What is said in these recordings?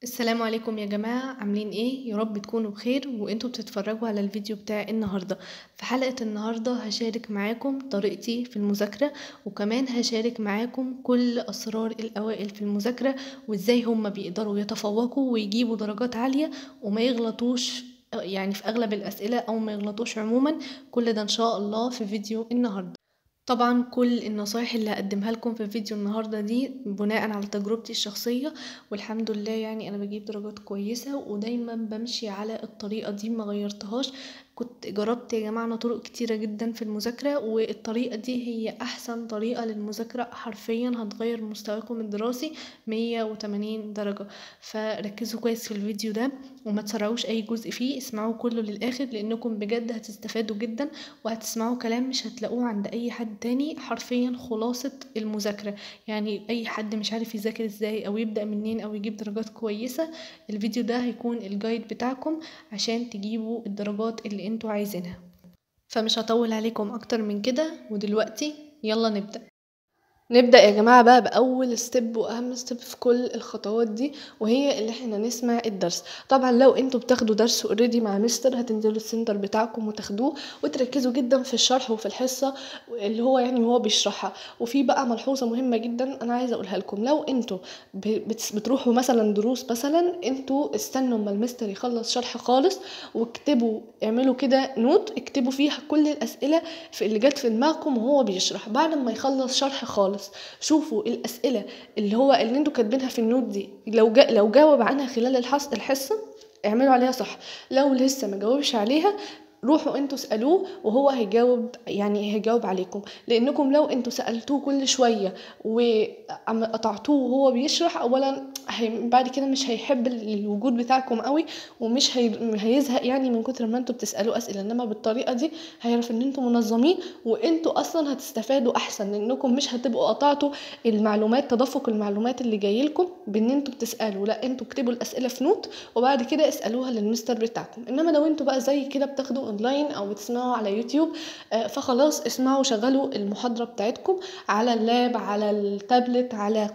السلام عليكم يا جماعة، عاملين ايه؟ يا رب تكونوا بخير وانتوا بتتفرجوا على الفيديو بتاع النهاردة. في حلقة النهاردة هشارك معاكم طريقتي في المذاكرة، وكمان هشارك معاكم كل أسرار الأوائل في المذاكرة وازاي هما بيقدروا يتفوقوا ويجيبوا درجات عالية وما يغلطوش يعني في أغلب الأسئلة أو ما يغلطوش عموما. كل ده إن شاء الله في فيديو النهاردة. طبعا كل النصايح اللي هقدمها لكم في فيديو النهاردة دي بناء على تجربتي الشخصية، والحمد لله يعني انا بجيب درجات كويسة ودايما بمشي على الطريقة دي ما غيرتهاش. كنت جربت يا جماعة طرق كتيرة جدا في المذاكرة، والطريقة دي هي احسن طريقة للمذاكرة، حرفيا هتغير مستواكم الدراسي 180 درجة. فركزوا كويس في الفيديو ده وما تسرعوش اي جزء فيه، اسمعوا كله للاخر لانكم بجد هتستفادوا جدا، وهتسمعوا كلام مش هتلاقوه عند اي حد تاني. حرفيا خلاصة المذاكرة، يعني اي حد مش عارف يذاكر ازاي او يبدأ منين او يجيب درجات كويسة، الفيديو ده هيكون الجايد بتاعكم عشان تجيبوا الدرجات اللي انتوا عايزينها. فمش هطول عليكم اكتر من كده، ودلوقتي يلا نبدأ يا جماعة بقى بأول ستيب وأهم ستيب في كل الخطوات دي، وهي اللي احنا نسمع الدرس. طبعا لو انتوا بتاخدوا درس اوريدي مع مستر هتنزلوا السنتر بتاعكم وتاخدوه وتركزوا جدا في الشرح وفي الحصة اللي هو يعني هو بيشرحها. وفي بقى ملحوظة مهمة جدا أنا عايزة أقولها لكم، لو انتوا بتروحوا مثلا دروس، مثلا انتوا استنوا اما المستر يخلص شرح خالص واكتبوا، اعملوا كده نوت اكتبوا فيها كل الأسئلة في اللي جت في دماغكم وهو بيشرح. بعد ما يخلص شرح خالص شوفوا الأسئلة اللي انتوا كاتبينها في النوت دي، لو جاوب عنها خلال الحصة اعملوا عليها صح. لو لسه ما جاوبش عليها روحوا انتوا اسألوه وهو هيجاوب، يعني هيجاوب عليكم. لانكم لو انتوا سألتوه كل شوية وقطعتوه وهو بيشرح، اولا بعد كده مش هيحب الوجود بتاعكم قوي، ومش هيزهق يعني من كتر ما انتوا بتسألوا اسئلة. انما بالطريقة دي هيعرف ان انتوا منظمين، وانتوا اصلا هتستفادوا احسن لانكم مش هتبقوا قطعتوا المعلومات، تدفق المعلومات اللي جايلكم بان انتوا بتسألوا. لا، انتوا اكتبوا الاسئلة في نوت وبعد كده اسألوها للمستر بتاعكم. انما لو انتوا بقى زي كده بتاخدوا اونلاين او بتسمعوا على يوتيوب، فخلاص اسمعوا شغلوا المحاضرة بتاعتكم على اللاب، على التابلت، على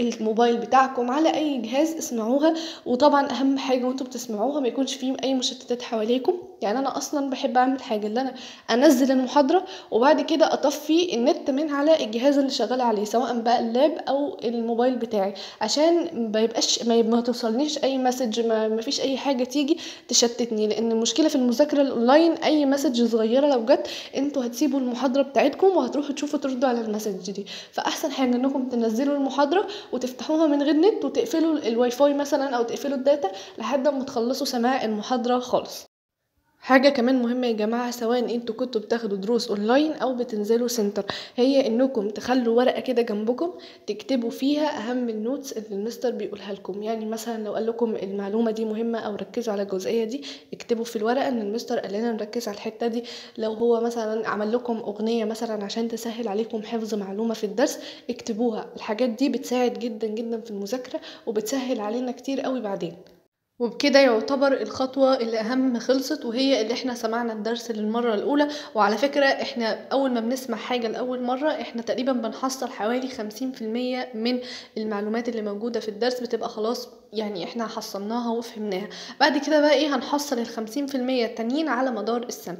الموبايل بتاعكم، على اي جهاز اسمعوها. وطبعا اهم حاجه وانتوا بتسمعوها ما يكونش فيه اي مشتتات حواليكم. يعني انا اصلا بحب اعمل حاجه اللي انا انزل المحاضره وبعد كده اطفي النت من على الجهاز اللي شغاله عليه، سواء بقى اللاب او الموبايل بتاعي، عشان ما يبقاش ما توصلنيش اي مسج، ما فيش اي حاجه تيجي تشتتني. لان المشكله في المذاكره الاونلاين اي مسج صغيره لو جت انتوا هتسيبوا المحاضره بتاعتكم وهتروحوا تشوفوا تردوا على المسج دي. فاحسن حاجه انكم تنزلوا المحاضره وتفتحوها من غير نت وتقفلوا الواي فاي مثلا او تقفلوا الداتا لحد ما تخلصوا سماع المحاضرة خالص. حاجة كمان مهمة يا جماعة، سواء انتوا كنتوا بتاخدوا دروس اونلاين او بتنزلوا سنتر، هي انكم تخلوا ورقة كده جنبكم تكتبوا فيها اهم النوتس اللي المستر بيقولها لكم. يعني مثلا لو قال لكم المعلومة دي مهمة او ركزوا على الجزئية دي، اكتبوا في الورقة ان المستر قال لنا نركز على الحتة دي. لو هو مثلا عمل لكم اغنية مثلا عشان تسهل عليكم حفظ معلومة في الدرس، اكتبوها. الحاجات دي بتساعد جدا جدا في المذاكرة وبتسهل علينا كتير قوي بعدين. وبكده يعتبر الخطوة اللي أهم خلصت، وهي اللي احنا سمعنا الدرس للمرة الأولى. وعلى فكرة احنا أول ما بنسمع حاجة لأول مرة احنا تقريبا بنحصل حوالي 50% من المعلومات اللي موجودة في الدرس، بتبقى خلاص يعني احنا حصلناها وفهمناها. بعد كده بقى ايه، هنحصل 50% التانيين على مدار السنة.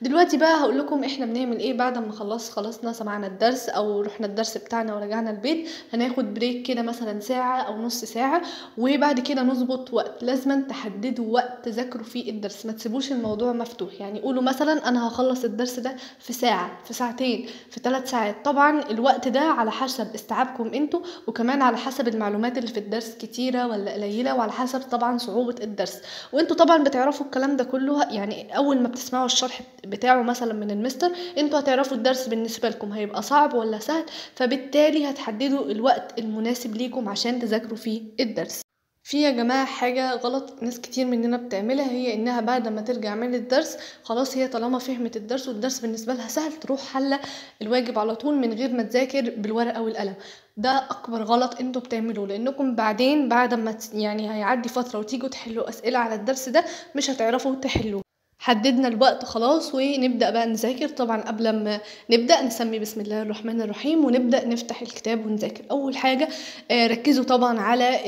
دلوقتي بقى هقول لكم احنا بنعمل ايه بعد ما خلصنا سمعنا الدرس او رحنا الدرس بتاعنا ورجعنا البيت. هناخد بريك كده مثلا ساعة أو نص ساعة، وبعد كده نظبط وقت. لازم تحددوا وقت تذاكروا فيه الدرس، ما تسيبوش الموضوع مفتوح. يعني قولوا مثلا انا هخلص الدرس ده في ساعة، في ساعتين، في 3 ساعات. طبعا الوقت ده على حسب استيعابكم انتوا، وكمان على حسب المعلومات اللي في الدرس كتيرة ولا قليلة، وعلى حسب طبعا صعوبة الدرس. وانتوا طبعا بتعرفوا الكلام ده كله، يعني اول ما بتسمعوا الشرح بتاعه مثلا من المستر انتوا هتعرفوا الدرس بالنسبة لكم هيبقى صعب ولا سهل، فبالتالي هتحددوا الوقت المناسب ليكم عشان تذاكروا فيه الدرس. في يا جماعة حاجة غلط ناس كتير مننا بتعملها، هي انها بعد ما ترجع من الدرس خلاص هي طالما فهمت الدرس والدرس بالنسبة لها سهل تروح حل الواجب على طول من غير ما تذاكر بالورقة والقلم. ده اكبر غلط انتوا بتعملوه، لانكم بعدين بعد ما يعني هيعدي فترة وتيجوا تحلوا اسئلة على الدرس ده مش هتعرفوا تحلوه. حددنا الوقت خلاص ونبدأ بقى نذاكر. طبعا قبل ما نبدأ نسمي بسم الله الرحمن الرحيم ونبدأ نفتح الكتاب ونذاكر. أول حاجة ركزوا طبعا على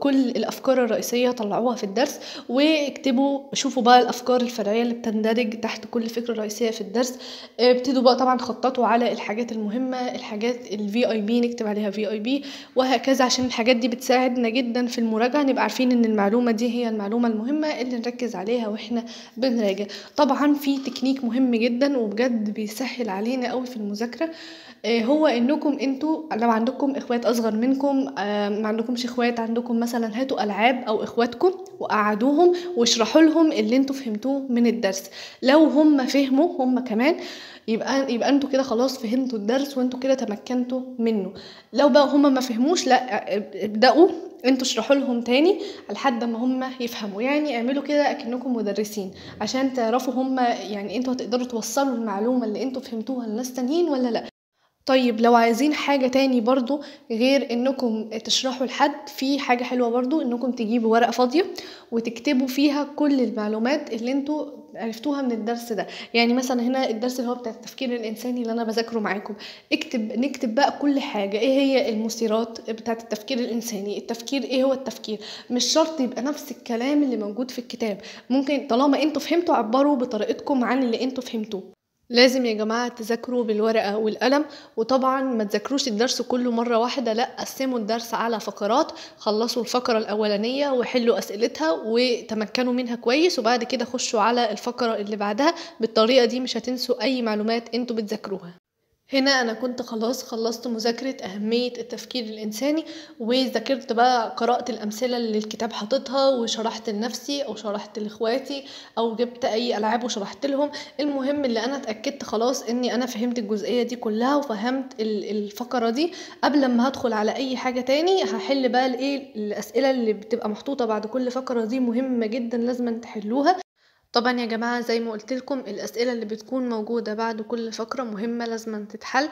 كل الأفكار الرئيسية طلعوها في الدرس، واكتبوا شوفوا بقى الأفكار الفرعية اللي بتندرج تحت كل فكرة رئيسية في الدرس. ابتدوا بقى طبعا خططوا على الحاجات المهمة، الحاجات VIP نكتب عليها VIP وهكذا، عشان الحاجات دي بتساعدنا جدا في المراجعة، نبقى عارفين ان المعلومة دي هي المعلومة المهمة اللي نركز عليها واحنا بنراجع. طبعا في تكنيك مهم جدا وبجد بيسهل علينا قوي في المذاكرة، هو انكم انتوا لو عندكم اخوات اصغر منكم، ما عندكمش اخوات، عندكم مثلا هاتوا العاب او اخواتكم وقعدوهم واشرحوا لهم اللي انتوا فهمتوه من الدرس. لو هم فهموا هم كمان يبقى انتوا كده خلاص فهمتوا الدرس وانتوا كده تمكنتوا منه. لو بقى هم ما فهموش، لا ابدأوا انتوا اشرحوا لهم تاني لحد ما هم يفهموا. يعني اعملوا كده اكنكم مدرسين عشان تعرفوا هم يعني انتوا هتقدروا توصلوا المعلومة اللي انتوا فهمتوها لناس تانيين ولا لا. طيب لو عايزين حاجة تاني برضو غير انكم تشرحوا لحد، في حاجة حلوة برضو انكم تجيبوا ورقة فاضية وتكتبوا فيها كل المعلومات اللي انتوا عرفتوها من الدرس ده. يعني مثلا هنا الدرس اللي هو بتاع التفكير الانساني اللي انا بذاكره معاكم، نكتب بقى كل حاجة، ايه هي المثيرات بتاعة التفكير الانساني، التفكير ايه هو التفكير. مش شرط يبقى نفس الكلام اللي موجود في الكتاب، ممكن طالما انتوا فهمتوا عبروا بطريقتكم عن اللي انتوا فهمتوه. لازم يا جماعة تذاكروا بالورقة والقلم، وطبعا ما تذاكروش الدرس كله مرة واحدة، لا قسموا الدرس على فقرات، خلصوا الفقرة الأولانية وحلوا أسئلتها وتمكنوا منها كويس، وبعد كده خشوا على الفقرة اللي بعدها. بالطريقة دي مش هتنسوا أي معلومات انتوا بتذاكروها. هنا انا كنت خلاص خلصت مذاكرة اهمية التفكير الانساني، وذاكرت بقى قرأت الامثلة اللي الكتاب حاططها وشرحت لنفسي او شرحت لاخواتي او جبت اي العاب وشرحت لهم. المهم اللي انا اتأكدت خلاص اني انا فهمت الجزئية دي كلها وفهمت الفقرة دي. قبل ما هدخل على اي حاجة تاني هحل بقى الاسئلة اللي بتبقى محطوطة بعد كل فقرة، دي مهمة جدا لازم تحلوها. طبعا يا جماعة زي ما قلت لكم الأسئلة اللي بتكون موجودة بعد كل فقرة مهمة لازم تتحل.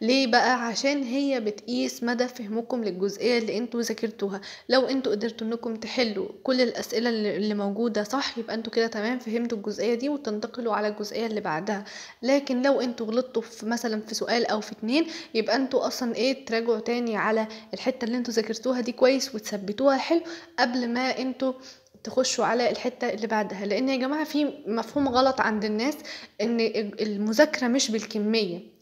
ليه بقى؟ عشان هي بتقيس مدى فهمكم للجزئية اللي انتوا ذاكرتوها. لو انتوا قدرتوا انكم تحلوا كل الأسئلة اللي موجودة صح، يبقى انتوا كده تمام فهمتوا الجزئية دي وتنتقلوا على الجزئية اللي بعدها. لكن لو انتوا غلطتوا في مثلا في سؤال او في اتنين، يبقى انتوا اصلا تراجعوا تاني على الحتة اللي انتوا ذاكرتوها دي كويس وتثبتوها حلو قبل ما انتوا تخشوا على الحتة اللي بعدها. لان يا جماعة في مفهوم غلط عند الناس ان المذاكرة مش بالكمية،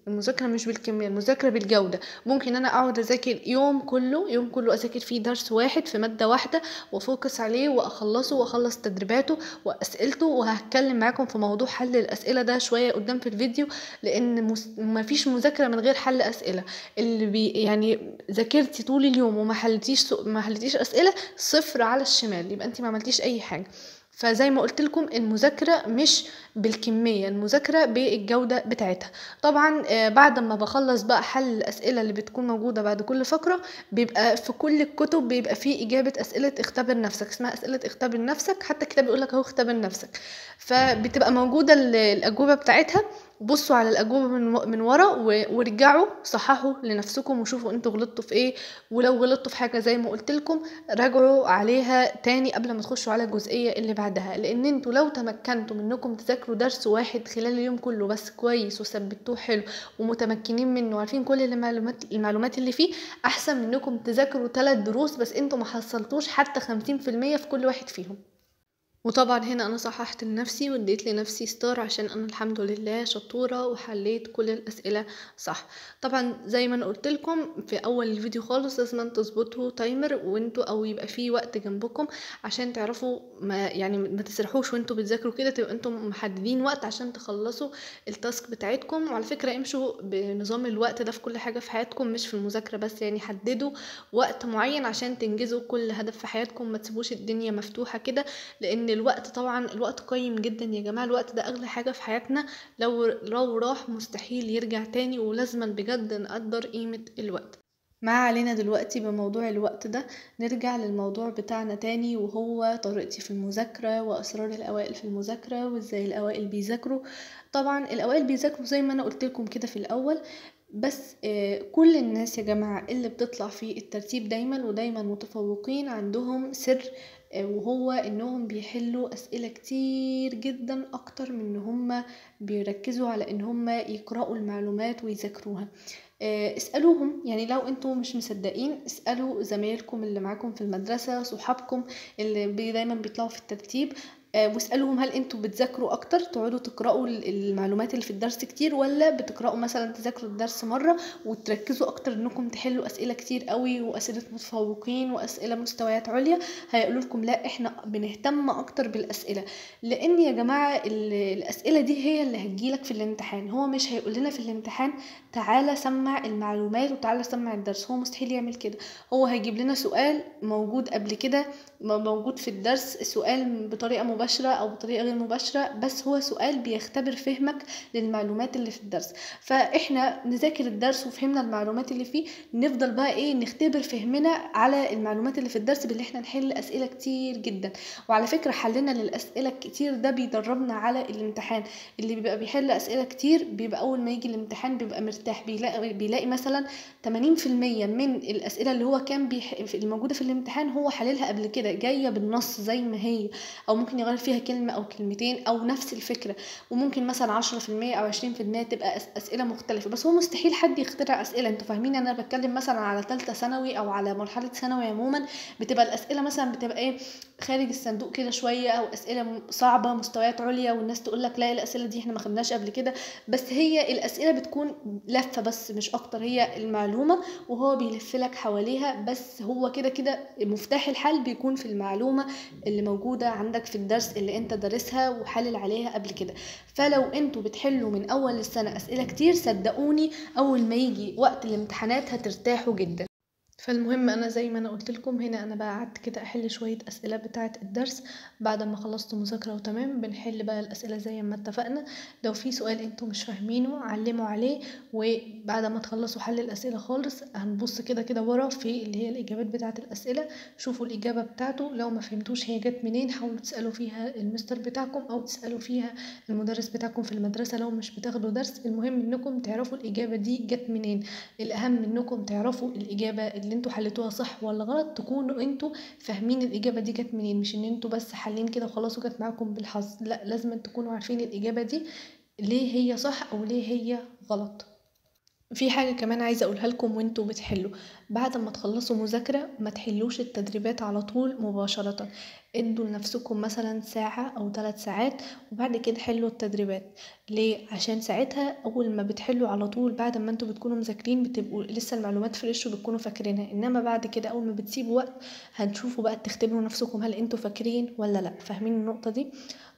المذاكرة بالجودة. ممكن انا اقعد اذاكر يوم كله اذاكر فيه درس واحد في مادة واحدة وافوكس عليه واخلصه واخلص تدريباته واسئلته، وهتكلم معاكم في موضوع حل الاسئلة ده شوية قدام في الفيديو، لان مفيش مذاكرة من غير حل اسئلة. اللي يعني ذاكرتي طول اليوم وما حلتيش اسئلة، صفر على الشمال، يبقى انت ما عملتيش اي حاجة. فزي ما قلت لكم المذاكرة مش بالكمية، المذاكرة بالجودة بتاعتها. طبعا بعد ما بخلص بقى حل الأسئلة اللي بتكون موجودة بعد كل فقرة، بيبقى في كل الكتب بيبقى فيه إجابة أسئلة اختبر نفسك، اسمها أسئلة اختبر نفسك، حتى الكتاب يقولك اهو اختبر نفسك. فبتبقى موجودة الأجوبة بتاعتها، بصوا على الأجوبة من ورا ورجعوا صححوا لنفسكم وشوفوا انتوا غلطتوا في ايه. ولو غلطتوا في حاجة زي ما قلت لكم راجعوا عليها تاني قبل ما تخشوا على الجزئية اللي بعدها. لان انتوا لو تمكنتوا منكم تذاكروا درس واحد خلال اليوم كله بس كويس وثبتوه حلو ومتمكنين منه وعارفين كل المعلومات اللي فيه، احسن منكم تذاكروا 3 دروس بس انتوا ما حصلتوش حتى 50% في كل واحد فيهم. وطبعا هنا انا صححت لنفسي واديت لنفسي ستار عشان انا الحمد لله شطورة وحليت كل الاسئلة صح. طبعا زي ما انا قلت لكم في اول الفيديو خالص لازم تظبطوا تايمر وانتوا او يبقى في وقت جنبكم عشان تعرفوا ما تسرحوش وانتوا بتذاكروا كده، تبقى انتم محددين وقت عشان تخلصوا التاسك بتاعتكم. وعلى فكرة امشوا بنظام الوقت ده في كل حاجة في حياتكم مش في المذاكرة بس، يعني حددوا وقت معين عشان تنجزوا كل هدف في حياتكم، ما تسيبوش الدنيا مفتوحة كده. لان الوقت طبعا الوقت قيم جدا يا جماعة، الوقت ده اغلى حاجة في حياتنا، لو راح مستحيل يرجع تاني، ولازما بجد نقدر قيمة الوقت. ما علينا دلوقتي بموضوع الوقت ده، نرجع للموضوع بتاعنا تاني وهو طريقتي في المذاكرة وأسرار الأوائل في المذاكرة وإزاي الأوائل بيذاكروا. طبعا الأوائل بيذاكروا زي ما أنا قلت لكم كده في الأول، بس كل الناس يا جماعة اللي بتطلع في الترتيب دايما ودايما متفوقين عندهم سر، وهو انهم بيحلوا اسئلة كتير جدا اكتر من ان هم بيركزوا على ان هم يقرأوا المعلومات ويذاكروها. اسألوهم، يعني لو انتوا مش مصدقين اسألوا زمايلكم اللي معاكم في المدرسة، صحابكم اللي دايما بيطلعوا في الترتيب، واسألوهم هل انتوا بتذاكروا اكتر تقعدوا تقرأوا المعلومات اللي في الدرس كتير، ولا بتقرأوا مثلا تذاكروا الدرس مرة وتركزوا اكتر انكم تحلوا اسئلة كتير قوي واسئلة متفوقين واسئلة مستويات عليا. هيقولوا لكم لا احنا بنهتم اكتر بالاسئلة، لان يا جماعة الاسئلة دي هي اللي هتجيلك في الامتحان. هو مش هيقول لنا في الامتحان تعالى سمع المعلومات وتعالى سمع الدرس، هو مستحيل يعمل كده. هو هيجيب لنا سؤال موجود قبل كده، موجود في الدرس، سؤال بطريقة مباشرة أو بطريقة غير مباشرة، بس هو سؤال بيختبر فهمك للمعلومات اللي في الدرس. فإحنا نذاكر الدرس وفهمنا المعلومات اللي فيه، نفضل بقى إيه نختبر فهمنا على المعلومات اللي في الدرس باللي إحنا نحل أسئلة كتير جدا. وعلى فكرة حلنا للأسئلة الكتير ده بيدربنا على الامتحان. اللي بيبقى بيحل أسئلة كتير بيبقى أول ما يجي الامتحان بيبقى مرتاح، بيلاقي مثلا 80% من الأسئلة اللي هو كان الموجودة في الامتحان هو حللها قبل كده، جاية بالنص زي ما هي، أو ممكن يغير فيها كلمة أو كلمتين أو نفس الفكرة. وممكن مثلا 10% أو 20% تبقى أسئلة مختلفة. بس هو مستحيل حد يخترع أسئلة، انتوا فاهمين؟ أنا بتكلم مثلا على تالتة ثانوي أو على مرحلة ثانوي عموما، بتبقى الأسئلة مثلا بتبقى إيه خارج الصندوق كده شوية، أو أسئلة صعبة مستويات عليا، والناس تقول لك لا الأسئلة دي احنا ما خدناش قبل كده. بس هي الأسئلة بتكون لفة بس مش أكتر، هي المعلومة وهو بيلف لك حواليها. بس هو كده كده مفتاح الحل بيكون في المعلومة اللي موجودة عندك في الدرس اللي انت دارسها وحلل عليها قبل كده. فلو انتوا بتحلوا من أول السنة أسئلة كتير، صدقوني أول ما يجي وقت الامتحانات هترتاحوا جدا. فالمهم انا زي ما انا قلت لكم هنا، انا بقى قعدت كده احل شويه اسئله بتاعه الدرس. بعد ما خلصت مذاكره وتمام بنحل بقى الاسئله زي ما اتفقنا. لو في سؤال انتوا مش فاهمينه علموا عليه، وبعد ما تخلصوا حل الاسئله خالص هنبص كده كده ورا في اللي هي الاجابات بتاعه الاسئله، شوفوا الاجابه بتاعته. لو ما فهمتوش هي جت منين حاولوا تسالوا فيها المستر بتاعكم او تسالوا فيها المدرس بتاعكم في المدرسه لو مش بتاخدوا درس. المهم انكم تعرفوا الاجابه دي جت منين. الأهم إنكم تعرفوا الإجابة اللي انتوا حلتوها صح ولا غلط، تكونوا انتوا فاهمين الإجابة دي جت منين، مش إن انتوا بس حالين كده وخلاص وجت معاكم بالحظ. لا، لازم تكونوا عارفين الإجابة دي ليه هي صح أو ليه هي غلط. في حاجة كمان عايزة أقولها لكم وانتوا بتحلوا، بعد ما تخلصوا مذاكرة ما تحلوش التدريبات على طول مباشرة. ادوا لنفسكم مثلا ساعة أو 3 ساعات وبعد كده حلوا التدريبات. ليه؟ عشان ساعتها أول ما بتحلوا على طول بعد ما انتوا بتكونوا مذاكرين بتبقوا لسه المعلومات فريش وبتكونوا فاكرينها، إنما بعد كده أول ما بتسيبوا وقت هتشوفوا بقى تختبروا نفسكم هل انتوا فاكرين ولا لأ. فاهمين النقطة دي؟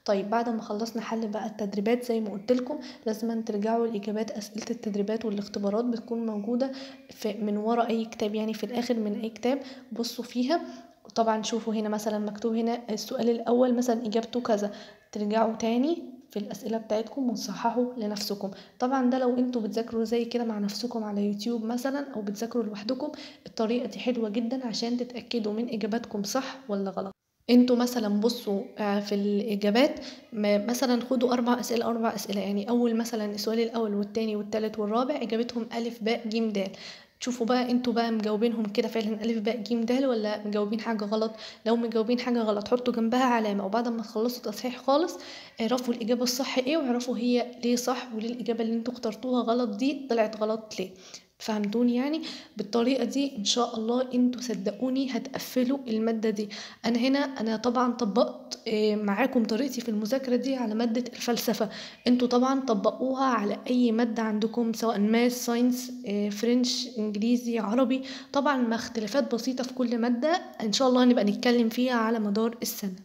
طيب بعد ما خلصنا حل بقى التدريبات زي ما قلت لكم، لازم ترجعوا لإجابات أسئلة التدريبات والاختبارات بتكون موجودة من ورا أي كتاب، يعني في الآخر من أي كتاب بصوا فيها. طبعا شوفوا هنا مثلا مكتوب هنا السؤال الأول مثلا إجابته كذا، ترجعوا تاني في الأسئلة بتاعتكم وتصححوا لنفسكم. طبعا ده لو انتوا بتذاكروا زي كده مع نفسكم على يوتيوب مثلا أو بتذاكروا لوحدكم، الطريقة دي حلوة جدا عشان تتأكدوا من إجاباتكم صح ولا غلط. انتوا مثلا بصوا في الاجابات، مثلا خدوا 4 اسئله يعني اول مثلا السؤال الاول والتاني والتالت والرابع اجابتهم الف باء جيم دال. تشوفوا بقى انتوا بقى مجاوبينهم كده فعلا الف باء جيم دال ولا مجاوبين حاجه غلط. لو مجاوبين حاجه غلط حطوا جنبها علامه، وبعد ما تخلصوا تصحيح خالص اعرفوا الاجابه الصح ايه واعرفوا هي ليه صح وليه الاجابه اللي انتوا اخترتوها غلط دي طلعت غلط ليه. فهمتوني؟ يعني بالطريقة دي ان شاء الله انتوا صدقوني هتقفلوا المادة دي. انا طبعا طبقت معاكم طريقتي في المذاكرة دي على مادة الفلسفة، انتوا طبعا طبقوها على اي مادة عندكم سواء ماس ساينس فرنش انجليزي عربي. طبعا مع اختلافات بسيطة في كل مادة ان شاء الله هنبقى نتكلم فيها على مدار السنة.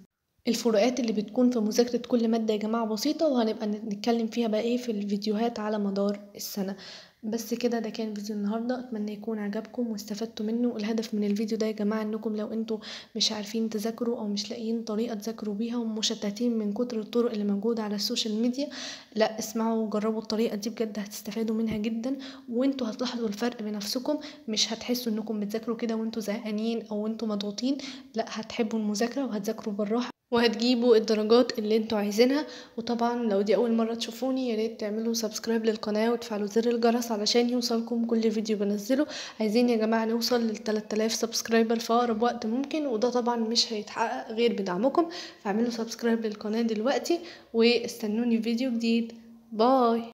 الفروقات اللي بتكون في مذاكرة كل مادة يا جماعة بسيطة، وهنبقى نتكلم فيها بقى ايه في الفيديوهات على مدار السنة. بس كده ده كان فيديو النهاردة، اتمنى يكون عجبكم واستفدتوا منه. الهدف من الفيديو ده يا جماعة انكم لو انتوا مش عارفين تذاكروا او مش لاقيين طريقة تذاكروا بيها ومشتتين من كتر الطرق اللي موجودة على السوشيال ميديا، لا اسمعوا وجربوا الطريقة دي بجد هتستفادوا منها جدا، وانتوا هتلاحظوا الفرق بنفسكم. مش هتحسوا انكم بتذاكروا كده وانتوا زهقانين او انتوا مضغوطين، لا هتحبوا المذاكرة وهتذاكروا بالراحة وهتجيبوا الدرجات اللي انتوا عايزينها. وطبعا لو دي اول مرة تشوفوني ياريت تعملوا سبسكرايب للقناة وتفعلوا زر الجرس علشان يوصلكم كل فيديو بنزله. عايزين يا جماعة نوصل ل3000 سبسكرايبر في اقرب وقت ممكن، وده طبعا مش هيتحقق غير بدعمكم. فاعملوا سبسكرايب للقناة دلوقتي واستنوني في فيديو جديد. باي.